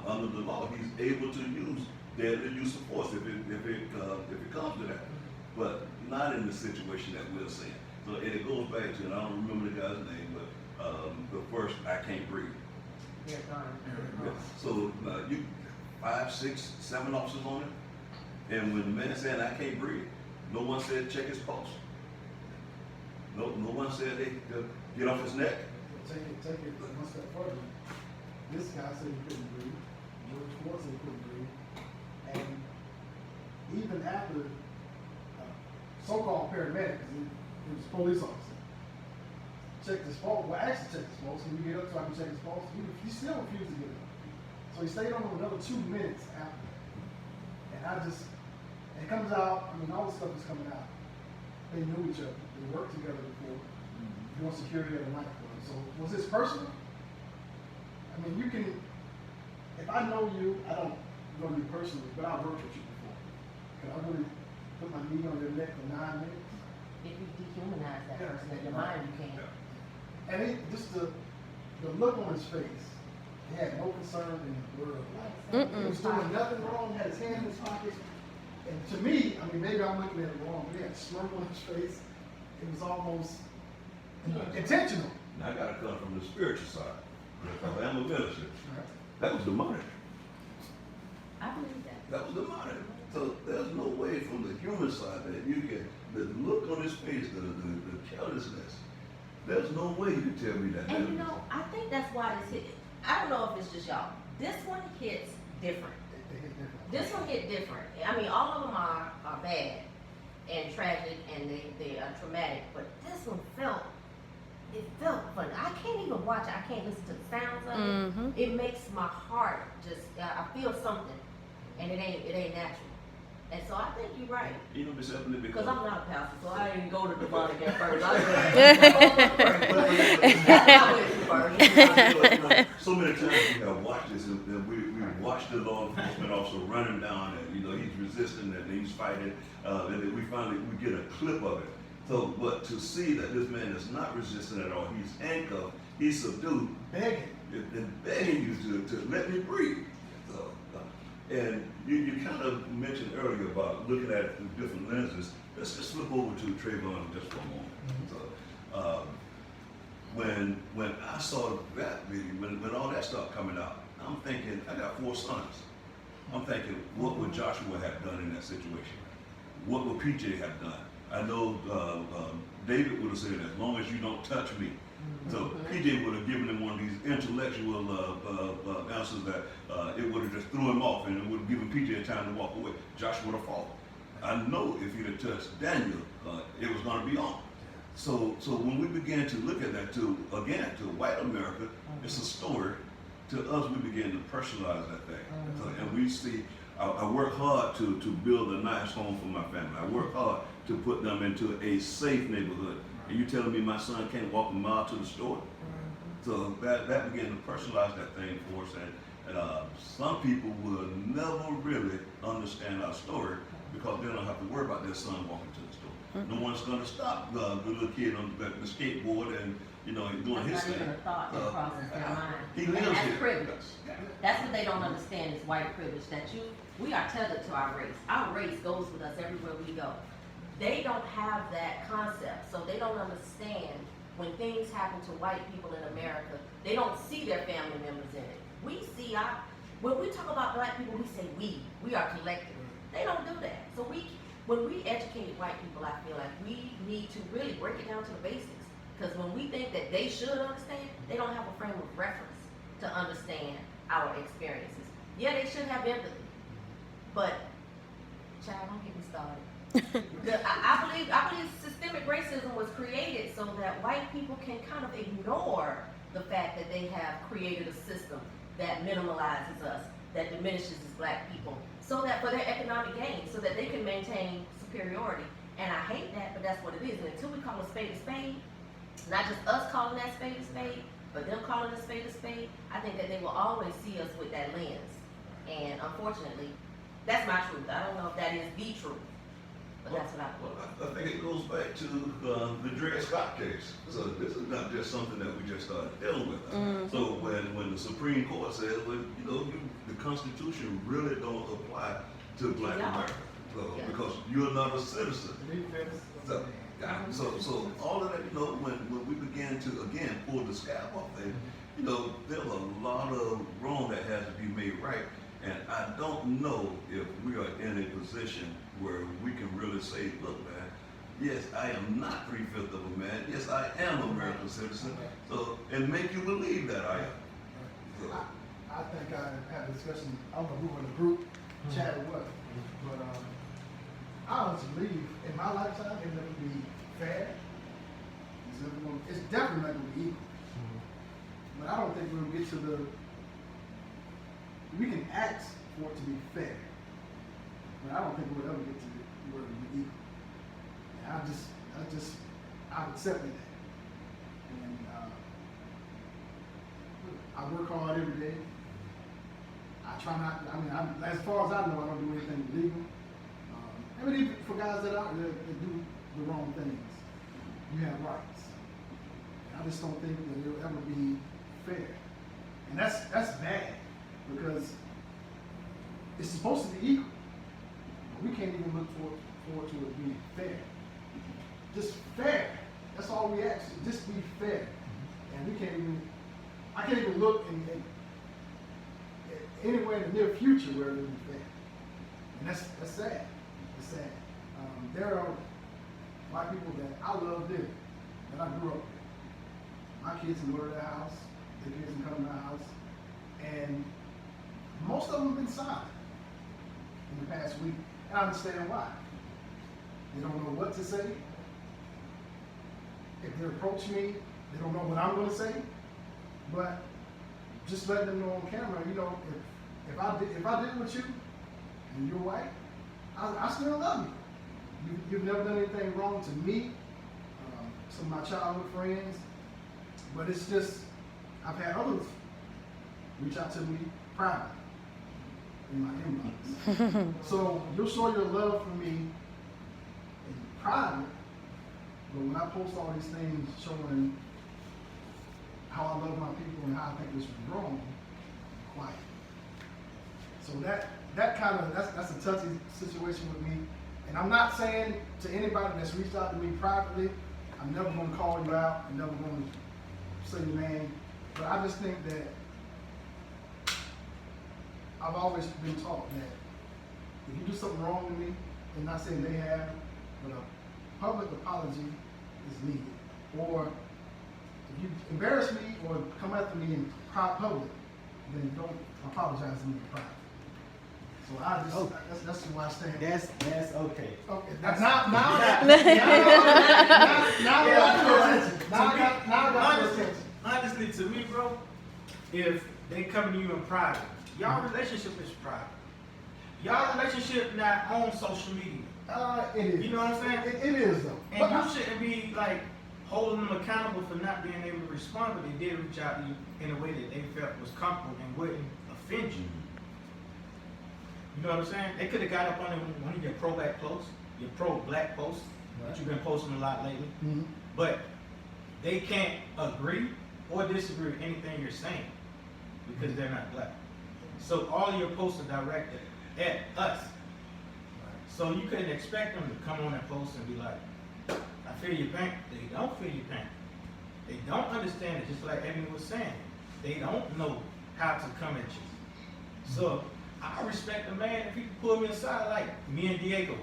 under the law, he's able to use deadly use of force if it comes to that, but not in the situation that we're seeing. So and it goes back to, and I don't remember the guy's name, but the first I can't breathe. Yeah, Yeah. So you 5, 6, 7 officers on it, and when the man said I can't breathe, no one said check his pulse. No one said they get off his neck. Take it one step further. This guy said he couldn't breathe. George Ford said he couldn't breathe. And even after so-called paramedic, because he was a police officer, checked his pulse. Well, actually checked his pulse. Can you get up so I can check his pulse? He still refused to get up. So he stayed on another 2 minutes after. And it comes out, I mean, all the stuff is coming out. They knew each other. They worked together before. Doing security at a nightclub. So was this personal? I mean, you can, if I know you, I don't know you personally, but I've worked with you before. Can I really put my knee on your neck for 9 minutes? if you dehumanize that Yeah. person in your mind, you can't. And just the look on his face, he had no concern in the world. He was doing nothing wrong, had his hand in his pocket. And to me, I mean, maybe I'm looking at it wrong, but he had a smirk on his face. It was almost intentional. Now I gotta come from the spiritual side, because I'm a minister. That was demonic. I believe that. That was demonic. So there's no way from the human side that you can, the look on his face, the carelessness. There's no way you can tell me that. And you know, I think that's why this hit. I don't know if it's just y'all. This one hits different. They hit different. This one hit different. I mean, all of them are bad and tragic and they are traumatic, but this one felt fun. I can't even watch it. I can't listen to the sounds of it. Mhm. It makes my heart just, I feel something, and it ain't natural. And so I think you're right. You know, Miss Evelyn, Because because I'm not a pastor, so I didn't go to demonic at first. I went so many times we have watched this, and we watched the law enforcement officer running down, and he's resisting, and he's fighting, and then we get a clip of it. So, but to see that this man is not resisting at all, he's handcuffed, he's subdued, Begging. and begging you to let me breathe. So, and you kind of mentioned earlier about looking at it through different lenses. Let's just flip over to Trayvon just for a moment. So, when I saw that video, when all that stuff coming out, I'm thinking, I got 4 sons. I'm thinking, what would Joshua have done in that situation? What would PJ have done? I know David would have said, as long as you don't touch me. So PJ would have given him one of these intellectual answers that it would have just threw him off, and it would have given PJ time to walk away. Joshua would have fallen. I know if he'd have touched Daniel, it was going to be on. So when we began to look at that, to white America, it's a story. To us, we began to personalize that thing, and we see. I work hard to build a nice home for my family. I work hard to put them into a safe neighborhood. And you telling me my son can't walk a mile to the store? So that began to personalize that thing for us. And some people will never really understand our story because they don't have to worry about their son walking to the store. No one's going to stop the little kid on the skateboard and doing his That's not thing. even a thought that crosses their mind. He And lives that's here. privilege. That's what they don't understand is white privilege. We are tethered to our race. Our race goes with us everywhere we go. They don't have that concept, so they don't understand when things happen to white people in America. They don't see their family members in it. When we talk about black people, we say we are collective. They don't do that. So when we educate white people, I feel like we need to really break it down to the basics. Because when we think that they should understand, they don't have a frame of reference to understand our experiences. Yeah, they should have empathy. But, child, don't get me started. I believe systemic racism was created so that white people can kind of ignore the fact that they have created a system that minimalizes us, that diminishes black people, so that for their economic gain, so that they can maintain superiority. And I hate that, but that's what it is. And until we call a spade, not just us calling that spade a spade, but them calling a spade, I think that they will always see us with that lens. And unfortunately, that's my truth. I don't know if that is the truth, But that's what I Well, think. I think it goes back to the Dred Scott case. So this is not just something that we just started dealing with. So when the Supreme Court says, well, the Constitution really don't apply to Black Yeah. America Yeah. because you're not a citizen. Defense. So all of that, when we began to again pull the scab off there, there's a lot of wrong that has to be made right. And I don't know if we are in a position where we can really say, look, man, yes, I am not 3/5 of a man. Yes, I am an American citizen. So, and make you believe that I am. So, I think I had a discussion, I don't know who in the group, chat or what, but I honestly believe in my lifetime it'll never be fair. It's definitely not gonna be equal. But I don't think we'll get to we can ask for it to be fair. But I don't think we'll ever get to where it will be equal. And I've accepted that. And I work hard every day. I try not, as far as I know, I don't do anything illegal. Even for guys that out there that do the wrong things, you have rights. And I just don't think that it'll ever be fair. And that's bad because it's supposed to be equal. But we can't even look forward to it being fair. Just fair. That's all we ask. Just be fair. And I can't even look anywhere in the near future where it'll be fair. And that's sad. It's sad. There are white people that I love dearly, that I grew up with. My kids can go to their house, their kids can come to my house, and most of them have been silent in the past week. And I understand why. They don't know what to say. If they approach me, they don't know what I'm going to say. But just letting them know on camera, if I did with you and you're white, I still love you. You've never done anything wrong to me, some of my childhood friends, but it's just, I've had others reach out to me privately in my inbox. So you'll show your love for me in private, but when I post all these things showing how I love my people and how I think it's wrong, quiet. So that's a touchy situation with me. And I'm not saying to anybody that's reached out to me privately, I'm never going to call you out, I'm never going to say your name, but I just think that I've always been taught that if you do something wrong to me, and not saying they have, but a public apology is needed. Or if you embarrass me or come after me in public, then don't apologize to me in private. So I just, that's where I stand. That's okay. Okay, now I got your attention. Honestly, to me, bro, if they come to you in private, y'all relationship is private. Y'all relationship not on social media. It is. You know what I'm saying? It is though. And you shouldn't be like holding them accountable for not being able to respond, but they did reach out to you in a way that they felt was comfortable and wouldn't offend you. You know what I'm saying? They could have got up on one of your pro-black posts, your pro-black posts, that you've been posting a lot lately. Mm-hmm. But they can't agree or disagree with anything you're saying because they're not black. So all of your posts are directed at us. So you couldn't expect them to come on that post and be like, I feel your pain. They don't feel your pain. They don't understand it, just like Evan was saying. They don't know how to come at you. So I respect a man if he can pull me aside, like me and Diego,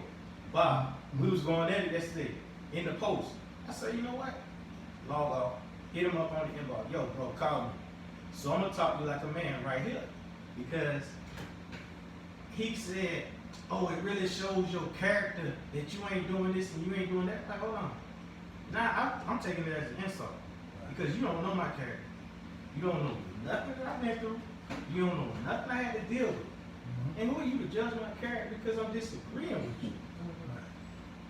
Bob, we was going at it yesterday in the post. I said, you know what? Log off, hit him up on the inbox. Yo, bro, call me. So I'm gonna talk to you like a man right here. Because he said, oh, it really shows your character that you ain't doing this and you ain't doing that. Like, hold on. Now I'm taking it as an insult. Because you don't know my character. You don't know nothing that I've been through. You don't know nothing I had to deal with. And who are you to judge my character because I'm disagreeing with you?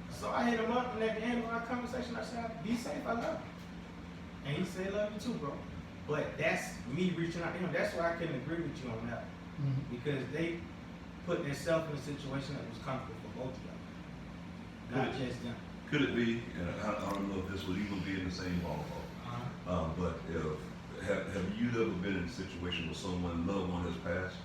So I hit him up, and at the end of our conversation, I said, be safe, I love you. And he said, love you too, bro. But that's me reaching out to him. That's why I couldn't agree with you on that. Because they put themselves in a situation that was comfortable for both of them. God chased them. Could it be, and I don't know if this would even be in the same ballpark, but have you ever been in a situation where someone, loved one has passed,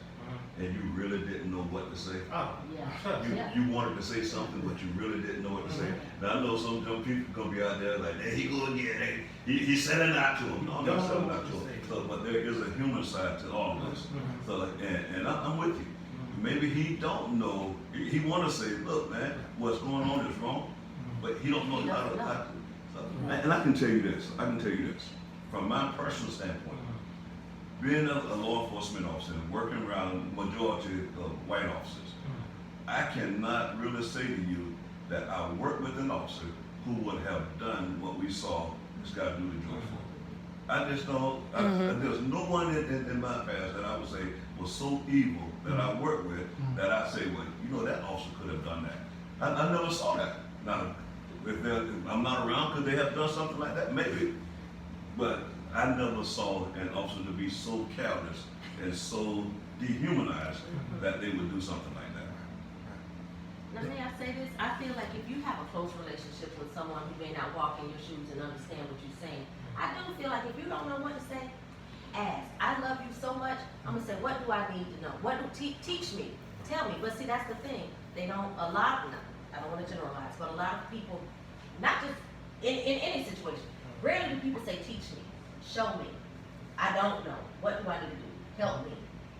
and you really didn't know what to say? Oh, Yeah. sure. You wanted to say something, but you really didn't know what to say. Now I know some people gonna be out there like, hey, he go again. Hey, he said it not to him. No, I'm not saying it not to him. So, but there is a human side to all of this. So, like, and I'm with you. Maybe he don't know. He want to say, look, man, what's going on is wrong, but he don't know He how doesn't to. know. And I can tell you this. From my personal standpoint. Being a law enforcement officer and working around majority of white officers, I cannot really say to you that I worked with an officer who would have done what we saw this guy do to George Floyd. I just don't, there's no one in my past that I would say was so evil that I worked with that I say, well, you know, that officer could have done that. I never saw that. Now, if I'm not around, could they have done something like that? Maybe. But I never saw an officer to be so callous and so dehumanized that they would do something like that. Now, may I say this? I feel like if you have a close relationship with someone who may not walk in your shoes and understand what you're saying, I do feel like if you don't know what to say, ask. I love you so much, I'm gonna say, what do I need to know? Teach me, tell me. But see, that's the thing. They don't, I don't wanna generalize, but a lot of people, not just in any situation, rarely do people say, teach me, show me. I don't know. What do I need to do? Help me.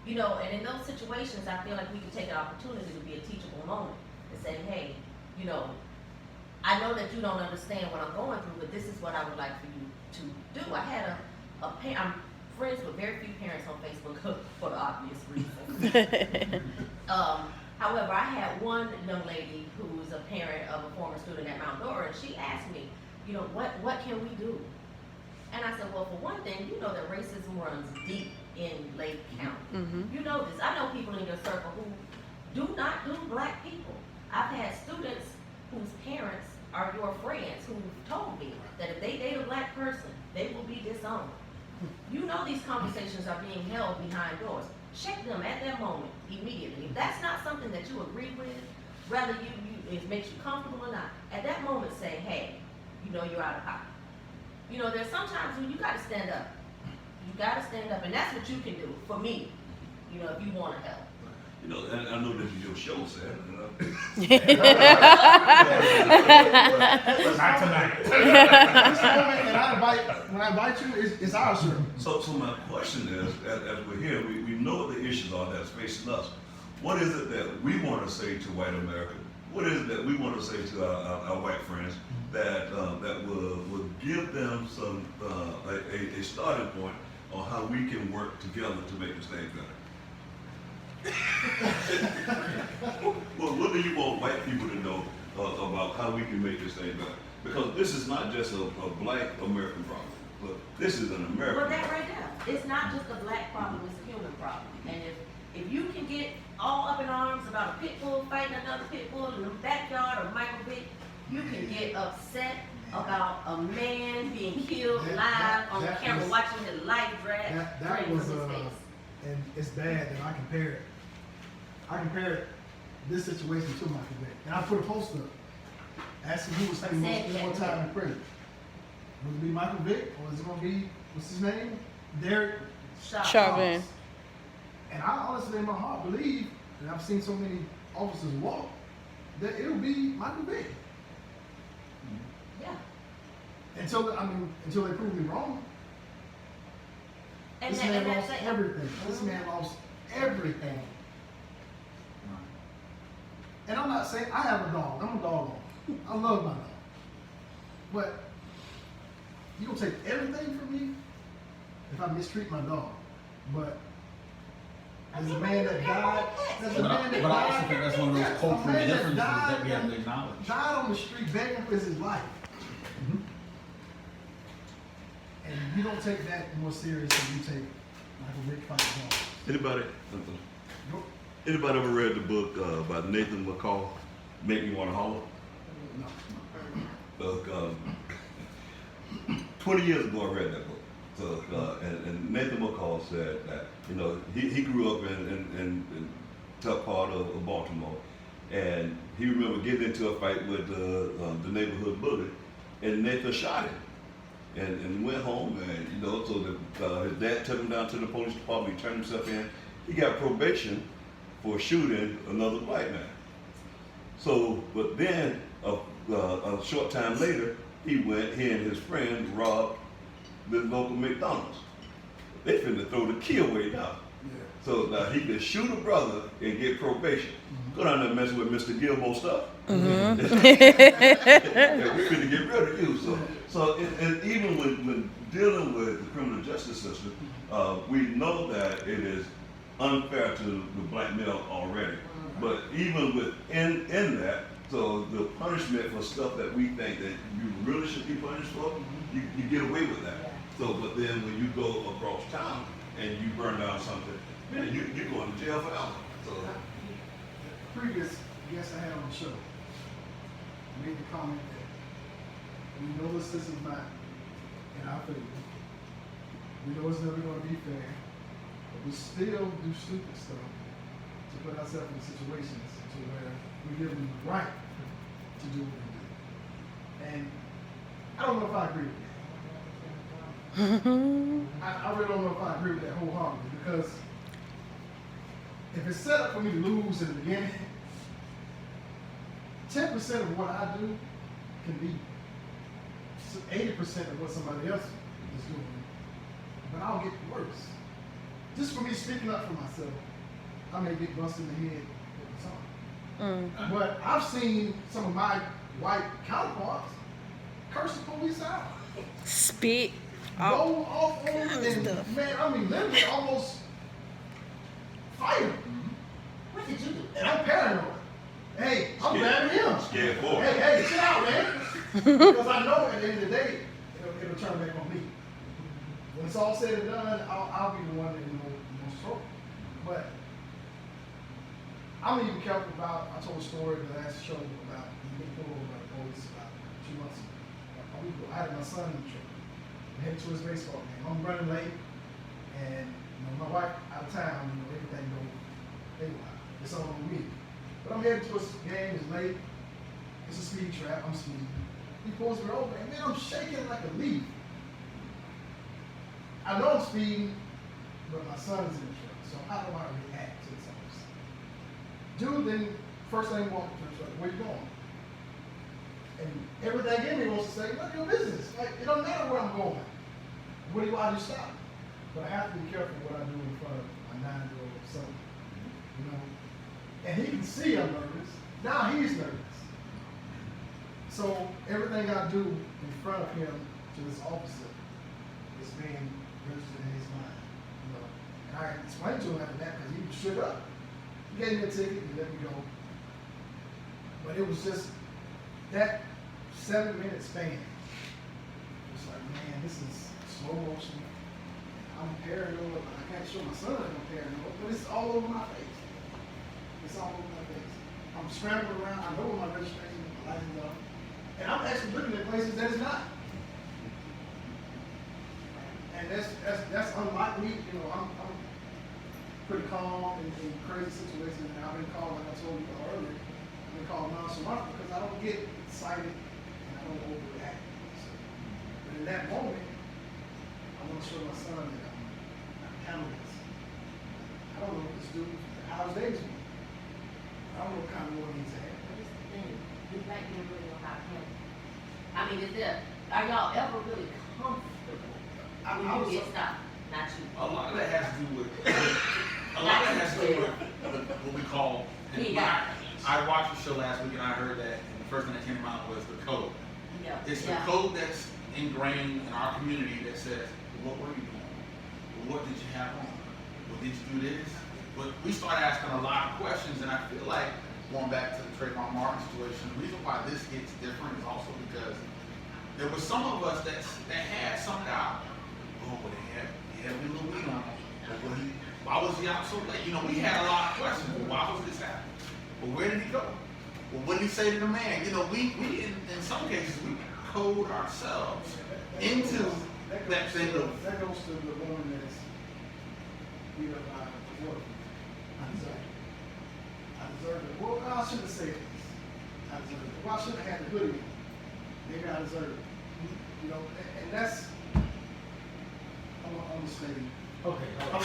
You know, and in those situations, I feel like we can take an opportunity to be a teachable moment and say, hey, you know, I know that you don't understand what I'm going through, but this is what I would like for you to do. I had I'm friends with very few parents on Facebook for the obvious reason. However, I had one young lady who's a parent of a former student at Mount Dora, and she asked me, you know, what can we do? And I said, well, for one thing, you know that racism runs deep in Lake County. You know this. I know people in your circle who do not do black people. I've had students whose parents are your friends who told me that if they date a black person, they will be disowned. You know these conversations are being held behind doors. Check them at that moment, immediately. If that's not something that you agree with, whether it makes you comfortable or not, at that moment say, hey, you know you're out of pocket. You know, there's sometimes when you gotta stand up. You gotta stand up, and that's what you can do, for me, you know, if you wanna help. You know, and I know this is your show, Sam. Not tonight. And when I invite you, it's our show. So my question is, as we're here, we know what the issues are that's facing us. What is it that we want to say to white America? What is it that we want to say to our white friends that will give them some a starting point on how we can work together to make this thing better? Well, what do you want white people to know about how we can make this thing better? Because this is not just a black American problem. Look, this is an American Well, that problem. right there, it's not just a black problem, it's a human problem. And if you can get all up in arms about a pit bull fighting another pit bull in the backyard of Michael Vick, you can get upset about a man being killed live on camera, watching his life drag That straight from was, his face. and it's bad that I compared this situation to Michael Vick. And I put a post up asking who was spending more time in prison. Would it be Michael Vick, or is it gonna be, what's his name? Derek Chauvin. And I honestly in my heart believe, and I've seen so many officers walk, that it'll be Michael Vick. Yeah. Until they prove me wrong. And This that, man and lost that's everything. This man lost everything. And I'm not saying, I have a dog. I'm a dog owner. I love my dog. But you gonna take everything from me if I mistreat my dog. But there's a man that died. There's a man that But I also died. think that's one of those cultural a man differences died that we have to and acknowledge. Died on the street begging for his life. And you don't take that more serious than you take Michael Vick fighting dogs. Anybody ever read the book by Nathan McCall, Make Me Wanna Holler? No. Look, 20 years ago I read that book. So, and Nathan McCall said that, you know, he grew up in tough part of Baltimore. and he remember getting into a fight with the neighborhood bully, and Nathan shot him. And went home, and you know, so his dad took him down to the police department. He turned himself in. He got probation for shooting another black man. So, but then a short time later, he and his friend robbed the local McDonald's. They finna throw the key away now. Yeah. So now he could shoot a brother and get probation. Go down there and mess with Mr. Gilmore stuff. Yeah, we finna get rid of you. So and even when dealing with the criminal justice system, we know that it is unfair to the black male already. But even within that, so the punishment for stuff that we think that you really should be punished for, you get away with that. So, but then when you go across town and you burn down something, man, you're going to jail forever. So, The previous guest I had on the show made the comment that we know the system's not in our favor. We know it's never going to be fair, but we still do stupid stuff to put ourselves in situations to where we give them the right to do what we do. And I don't know if I agree with that. I really don't know if I agree with that wholeheartedly, because if it's set up for me to lose in the beginning, 10% of what I do can be 80% of what somebody else is doing. But I'll get worse. Just for me speaking up for myself, I may get busted in the head with something. But I've seen some of my white counterparts curse the police out. Spit. Go off on them and, man, I mean, literally almost fight them. What did you do? And I'm paranoid. Hey, I'm mad at him. scared for it. Hey, chill out, man. Because I know at the end of the day, it'll turn back on me. When it's all said and done, I'll be the one that the most trouble. But I'm even careful about, I told a story in the last show about being pulled over by the police about 2 months ago. I had my son in the truck. Headed to his baseball game. I'm running late, and my wife out of town. Everything goes haywire. It's all on me. But I'm headed to his game. It's late. It's a speed trap. I'm speeding. He pulls me over, and man, I'm shaking like a leaf. I know I'm speeding, but my son is in the truck. So how do I react to this officer? Dude, then first thing walking to the truck. Where you going? And everything in me wants to say, none of your business. Like, it don't matter where I'm going. Why do you stop? But I have to be careful what I do in front of my 9-year-old son. You know? And he can see I'm nervous. Now he's nervous. So everything I do in front of him to this officer is being registered in his mind. You know? And I explained to him after that because he was shook up. He gave me a ticket and let me go. But it was just that 7-minute span. It's like, man, this is slow motion. I'm paranoid. I can't show my son that I'm paranoid, but it's all over my face. It's all over my face. I'm scrambling around. I know where my registration and my license are. And I'm actually looking at places that it's not. And that's unlike me. You know, I'm pretty calm in crazy situations. And I've been called, like I told you earlier, I've been called nonchalant because I don't get excited and I don't overreact. So, but in that moment, I want to show my son that I'm handling this. I don't know what this dude, how's days going? I don't know what kind of war he's had. But it's the thing, do black men really know how to handle it? I mean, are y'all ever really comfortable when you get stopped? Not you. A lot of that has to do with what we call. He got it. I watched the show last week and I heard that, and the first thing that came to mind was the code. Yeah. It's the code that's ingrained in our community that says, what were you doing? What did you have on? Well, did you do this? But we start asking a lot of questions, and I feel like going back to the Trayvon Martin situation, the reason why this gets different is also because there were some of us that had some doubt. Oh, well, they had a little weed on him. Why was he out so late? You know, we had a lot of questions. Well, why was this happening? Well, where did he go? Well, what did he say to the man? You know, we in some cases, we code ourselves into that thing of. That goes to the woman that's beat up by the water. I deserve it. Well, I shouldn't have say this. I deserve it. Well, I shouldn't have had the hoodie on. Maybe I deserve it. You know, and that's, I'm gonna say. Okay. I'm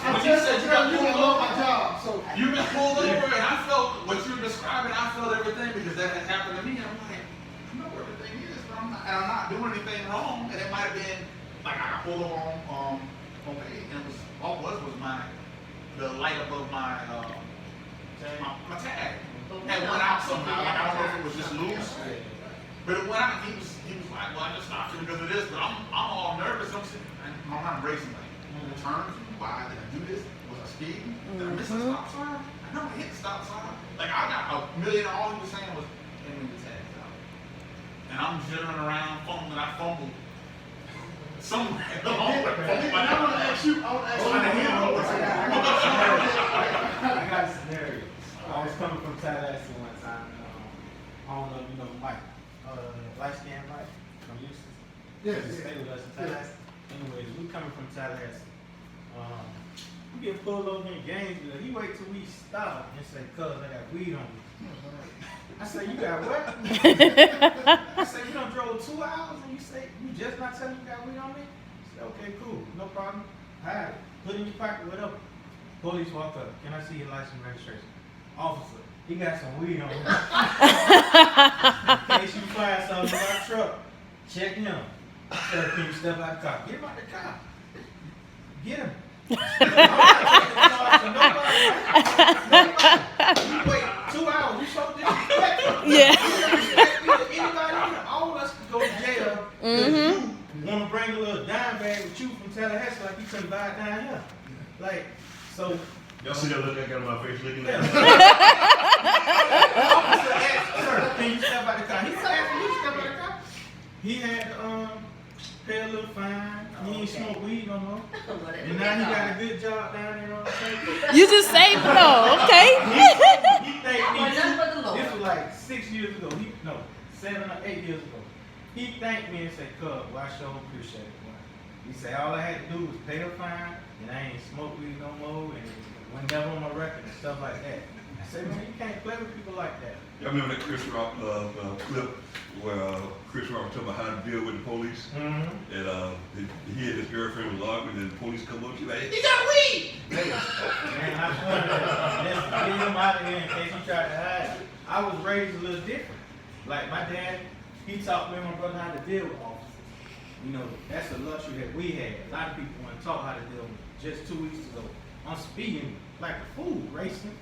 When you just said you telling you I got pulled love over, my job, so. you've been pulled over, and I felt what you're describing. I felt everything because that had happened to me. And I'm like, I know where everything is, but I'm not doing anything wrong. And it might have been like I got pulled over on pay, and it was all it was the light above my tag. And went out somehow. Like I don't know if it was just loose. But it went out, he was like, well, I just stopped you because of this, but I'm all nervous. I'm sitting, my mind racing like, turns, why did I do this? Was I speeding? Did I miss a stop sign? I never hit the stop sign. Like I got a million, all he was saying was, hand me the tags out. And I'm jittering around, fumbling, I fumbled somewhere along the And I want to ask you, I got a scenario. I was coming from Tallahassee one time. I don't know if you know Mike, light skinned Mike from Houston. Yes, He stayed with us in Tallahassee. Anyways, we coming from Tallahassee. We get pulled over in Gainesville. He wait till we stop and say, "Cuz I got weed on me." I say, "You got what?" I say, "You done drove 2 hours and you say you just not telling me you got weed on me?" I said, "Okay, cool, no problem. Hide it. Put it in your pocket, whatever." Police walk up. "Can I see your license and registration?" "Officer, he got some weed on him." "In case you find something in my truck, check him." I said, "Can you step out the car?" "Get him out the car. Get him." Nobody. Wait 2 hours. You so disrespectful. Yeah. Anybody, all of us could go to jail because you want to bring a little dime bag with you from Tallahassee like you couldn't buy it down here. Like, so. Y'all see that look I got on my face looking at me? Officer asked, "Sir, can you step out the car?" He said, "Ask me to step out the car." He had to pay a little fine. He ain't smoke weed no more. And now he got a good job down there, you know what I'm saying? You just say no, okay? He thanked me. Well, nothing but the Lord. This was like 6 years ago. 7 or 8 years ago. He thanked me and said, "Cuz, well, I sure appreciate it." He said, "All I had to do was pay the fine, and I ain't smoke weed no more, and it went never on my record and stuff like that." I said, "Man, you can't play with people like that." Y'all remember that Chris Rock clip where Chris Rock was talking about how to deal with the police? Mm-hmm. And he and his girlfriend was arguing, and the police come up to you like, He got weed! Man, I funny that. Let's get him out of here in case he tried to hide it. I was raised a little different. Like my dad, he taught me and my brother how to deal with officers. You know, that's a luxury that we had. A lot of people weren't taught how to deal with it. Just 2 weeks ago, I'm speeding like a fool, racing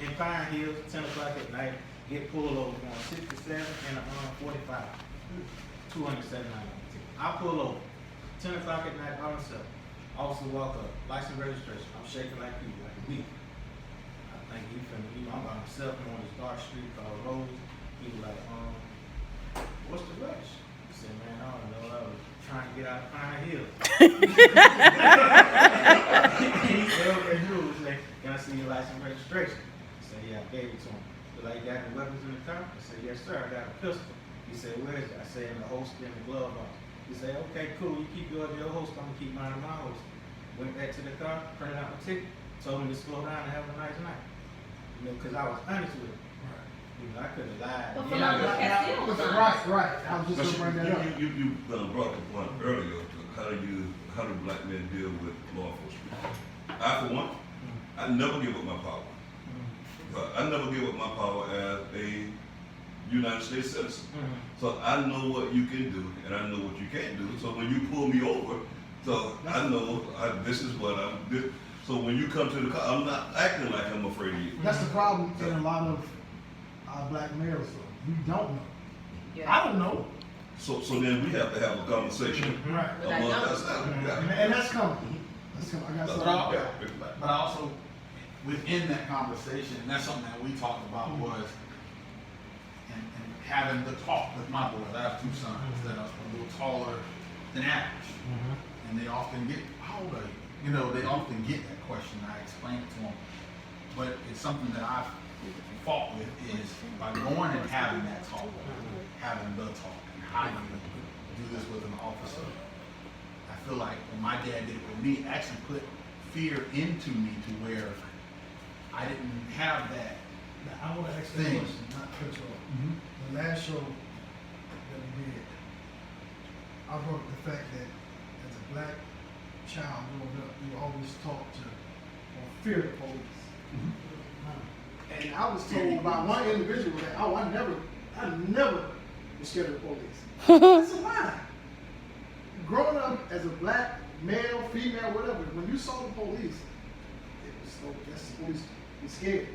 in Pine Hills, 10 o'clock at night, get pulled over going 67 and 45, 279. I pull over, 10 o'clock at night by myself. Officer walk up, license registration. I'm shaking like you, like a weed. I think he finna, I'm by myself on this dark street called Rose. He was like, "What's the rush?" I said, "Man, I don't know. I was trying to get out of Pine Hill." He said, "Okay, cool." He said, "Can I see your license and registration?" I said, "Yeah, I gave it to him." "So like, you got any weapons in the car?" I said, "Yes, sir. I got a pistol." He said, "Where is it?" I said, "In the holster in the glove box." He said, "Okay, cool. You keep yours in your holster. I'm gonna keep mine in my holster." Went back to the car, printed out my ticket, told him to slow down and have a nice night. You know, because I was honest with him. You know, I could have lied. But You for know, Philando Castile was honest. Right. I was just gonna bring that up. You brought the point earlier to how do black men deal with law enforcement? I, for one, I never give up my power. I never give up my power as a United States citizen. So I know what you can do and I know what you can't do. So when you pull me over, so I know this is what I'm doing. So when you come to the car, I'm not acting like I'm afraid of you. That's the problem in a lot of our black males. We don't know. Yeah. I don't know. So then we have to have a conversation Right. among ourselves. And that's coming. That's coming. I got But something. but also, within that conversation, and that's something that we talked about was, and having the talk with my boys. I have 2 sons that are a little taller than average. And they often get, "How old are you?" You know, they often get that question. I explain it to them. But it's something that I've fought with is by going and having that talk, having the talk, and how you do this with an officer. I feel like when my dad did it with me, it actually put fear into me to where I didn't have that. Now, I wanna ask you a Thing. question, not cut you off. The last show that we did, I brought up the fact that as a black child growing up, you were always taught to fear the police. And I was told by one individual that, oh, I never was scared of the police. I said, why? Growing up as a black male, female, whatever, when you saw the police, it was so, that's the police, you're scared.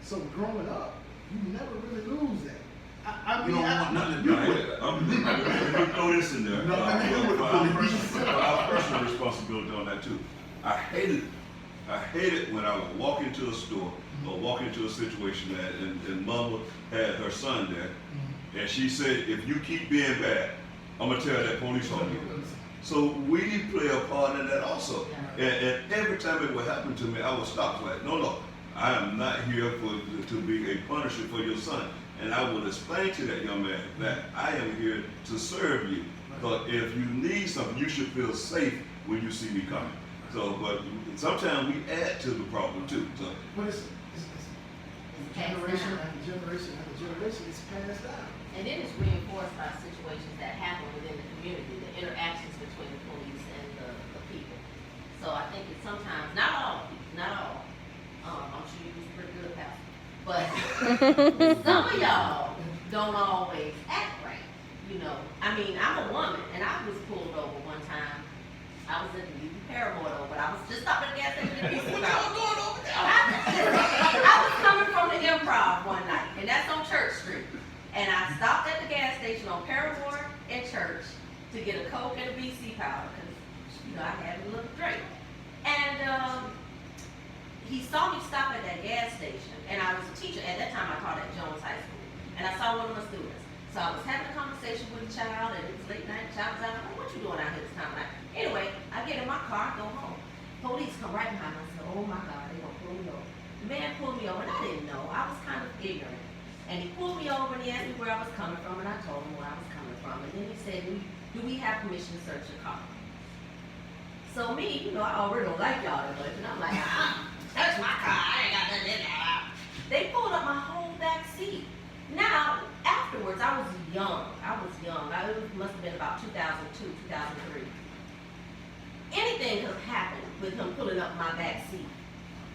So growing up, you never really lose that. I You mean, don't want nothing to do with it. I'm gonna throw this in there. Nothing to do with the police. Our personal responsibility on that too. I hate it when I would walk into a store or walk into a situation that, and mama had her son there, and she said, if you keep being bad, I'm gonna tell that police on you. So we play a part in that also. And every time it would happen to me, I would stop like, no, I am not here to be a punisher for your son. And I would explain to that young man that I am here to serve you. But if you need something, you should feel safe when you see me coming. So, but sometimes we add to the problem too. So, but it's generation after generation after generation, it's passed down. And then it's reinforced by situations that happen within the community, the interactions between the police and the people. So I think it's sometimes, not all, I'm sure you was pretty good, Pastor, but some of y'all don't always act right, you know. I mean, I'm a woman, and I was pulled over one time. I was in the Paramore though, but I was just stopping at the gas station to be What y'all doing over there? I was coming from the Improv one night, and that's on Church Street. And I stopped at the gas station on Paramore and Church to get a Coke and a BC powder, because, you know, I had a little drink. And he saw me stop at that gas station, and I was a teacher. At that time, I taught at Jones High School. And I saw one of my students. So I was having a conversation with the child, and it was late night. The child was out. I'm like, what you doing out here this time of night? Anyway, I get in my car, go home. Police come right behind me. I said, oh my God, they gonna pull me over. The man pulled me over, and I didn't know. I was kind of ignorant. And he pulled me over, and he asked me where I was coming from, and I told him where I was coming from. And then he said, do we have permission to search your car? So me, you know, I already don't like y'all that much, and I'm like, search my car, I ain't got nothing in there. They pulled up my whole back seat. Now, afterwards, I was young. It must have been about 2002, 2003. Anything could have happened with him pulling up my back seat.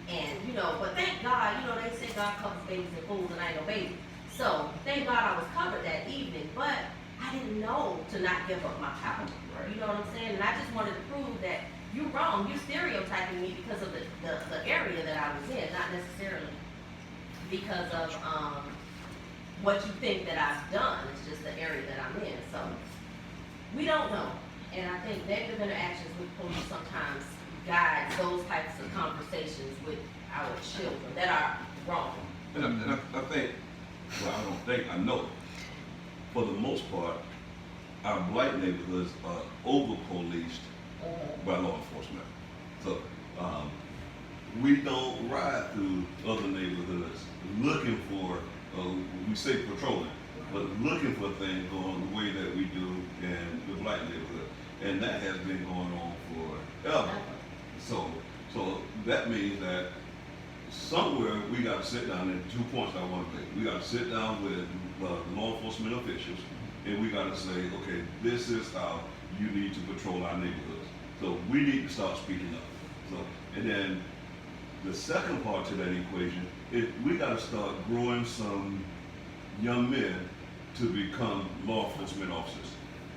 And, you know, but thank God, you know, they say God covers babies and fools, and I ain't no baby. So, thank God I was covered that evening, but I didn't know to not give up my power. Right. You know what I'm saying? And I just wanted to prove that you're wrong. You're stereotyping me because of the area that I was in, not necessarily because of what you think that I've done. It's just the area that I'm in. So we don't know. And I think negative interactions with police sometimes guides those types of conversations with our children that are wrong. and I think, well, I don't think, I know, for the most part, our black neighborhoods are over-policed by law enforcement. So, we don't ride through other neighborhoods looking for, we say patrolling, but looking for things going the way that we do in the black neighborhood. And that has been going on forever. So that means that somewhere we got to sit down, and 2 points I want to make. We got to sit down with law enforcement officials, and we got to say, okay, this is how you need to patrol our neighborhoods. So we need to start speaking up. So, and then the second part to that equation is we got to start growing some young men to become law enforcement officers,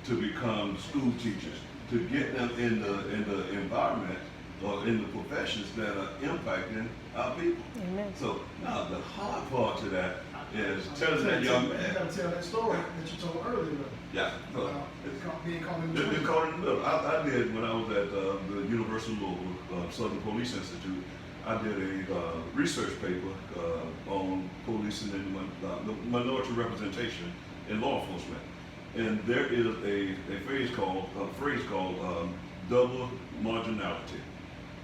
to become school teachers, to get them in the environment or in the professions that are impacting our people. Amen. So now the hard part to that is telling that young You man, gotta tell that story that you told earlier. yeah, so Being caught in the they're middle. caught in the middle. I did when I was at the University of Louisville, Southern Police Institute. I did a research paper on policing and the minority representation in law enforcement. And there is a phrase called double marginality,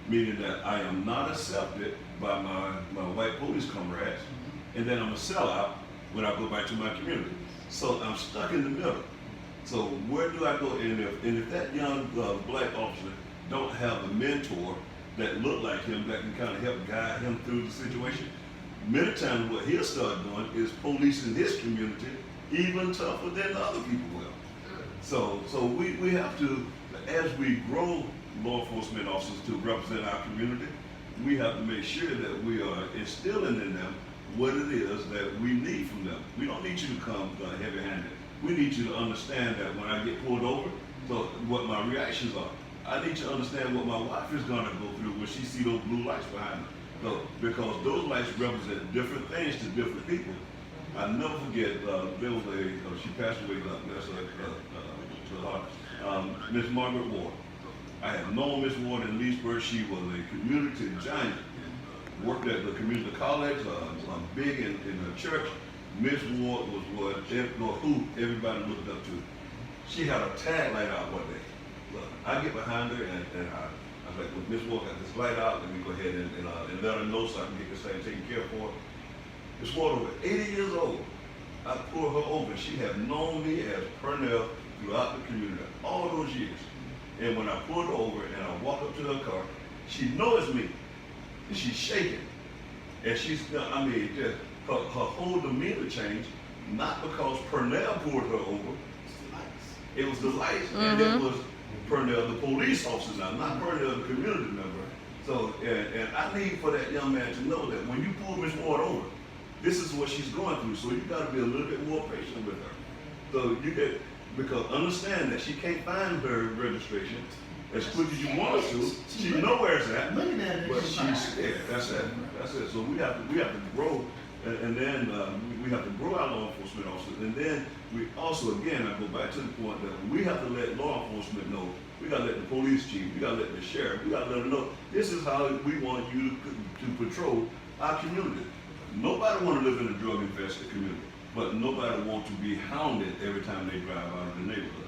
meaning that I am not accepted by my white police comrades, and then I'm a sellout when I go back to my community. So I'm stuck in the middle. So where do I go? And if that young black officer don't have a mentor that look like him that can kind of help guide him through the situation. Many times what he'll start doing is policing his community even tougher than the other people will. So we have to, as we grow law enforcement officers to represent our community, we have to make sure that we are instilling in them what it is that we need from them. We don't need you to come heavy-handed. We need you to understand that when I get pulled over, so what my reactions are. I need you to understand what my wife is gonna go through when she see those blue lights behind her. So, because those lights represent different things to different people. I never forget, there was she passed away, Miss Margaret Ward. I had known Miss Ward in Leesburg. She was a community giant. Worked at the community college, big in the church. Miss Ward was who everybody looked up to. She had a tag light out one day. Look, I get behind her and I was like, well, Miss Ward got this light out, let me go ahead and let her know so I can get this thing taken care of for her. Miss Ward was 80 years old. I pulled her over. She had known me as Purnell throughout the community all those years. And when I pulled her over and I walk up to her car, she knows me. And she's shaking. And she's, I mean, just, her whole demeanor changed, not because Purnell pulled her over. It was the lights, and it was Purnell, the police officer now, not Purnell, the community member. So, and I need for that young man to know that when you pull Miss Ward over, this is what she's going through. So you got to be a little bit more patient with her. So you get, because understand that she can't find her registration as quick as you want her to. She know where it's at, Looking at it, but it's she's scared. That's it. That's it. So we have to grow, and then we have to grow our law enforcement officers, and then we also, again, I go back to the point that we have to let law enforcement know. We got to let the police chief, we got to let the sheriff, we got to let them know this is how we want you to patrol our community. Nobody want to live in a drug-infested community, but nobody want to be hounded every time they drive out of the neighborhood.